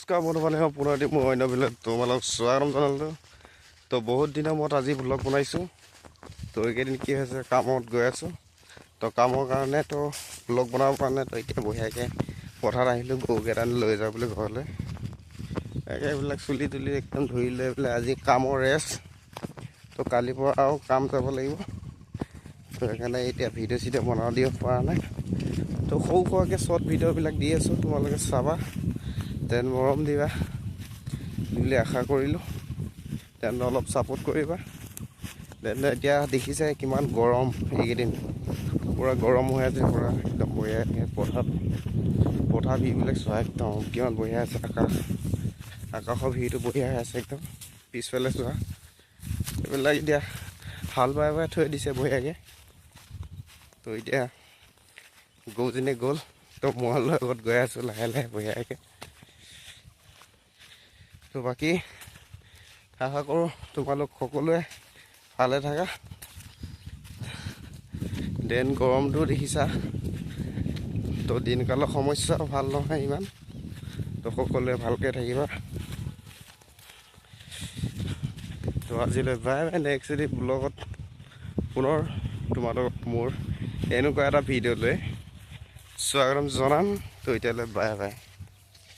নমস্কাৰ বন্ধুবান্ধৱ, পুনৰ এটি মই অন্য বেলেগ তোমালোক স্বাগতম জনালোঁ। তো বহুত দিনৰ মূৰত আজি ব্লগ বনাইছোঁ। তো এইকেইদিন কি হৈছে, কামত গৈ আছোঁ। তো কামৰ কাৰণে তো ব্লগ বনাব পৰা নাই। তো এতিয়া বঢ়িয়াকৈ পথাৰত আহিলোঁ, গৰুকেইটা লৈ যাওঁ বুলি ঘৰলৈ। এইবিলাক চুলি তুলি একদম ধুই লৈ পেলাই আজি কামৰ ৰেষ্ট। তো কালিৰ পৰা আৰু কাম যাব লাগিব। তো সেইকাৰণে এতিয়া ভিডিঅ' চিডিঅ' বনাব দিব পৰা নাই। তো সৰু সুৰাকৈ শ্বৰ্ট ভিডিঅ'বিলাক দি আছোঁ, তোমালোকে চাবা, তেন মৰম দিবা বুলি আশা কৰিলোঁ। তেন অলপ ছাপোৰ্ট কৰিবা। তেন এতিয়া দেখিছে কিমান গৰম এইকেইদিন, পূৰা গৰম হৈ আছে, পূৰা একদম বঢ়িয়া পথাৰ ভিউবিলাক চোৱা, একদম কিমান বঢ়িয়া আছে। আকাশৰ ভিউটো বঢ়িয়া হৈ আছে একদম। পিছফালে চোৱা, এইবিলাক এতিয়া হাল বাই বাই থৈ দিছে বঢ়িয়াকৈ। তো এতিয়া গৰুজনী গ'ল, তো মই লগত গৈ আছোঁ লাহে লাহে বঢ়িয়াকৈ। তো বাকী আশা কৰোঁ তোমালোক সকলোৱে ভালে থাকা। দেন গৰমটো দেখিছা, তো দিনকালৰ সমস্যা ভাল নহয় ইমান। তো সকলোৱে ভালকৈ থাকিবা। তো আজিলৈ বাই বাই। নেক্সট এটি ব্লগত পুনৰ তোমালোকক মোৰ এনেকুৱা এটা ভিডিঅ' লৈ স্বাগতম জনাম। তো এতিয়ালৈ বাই বাই।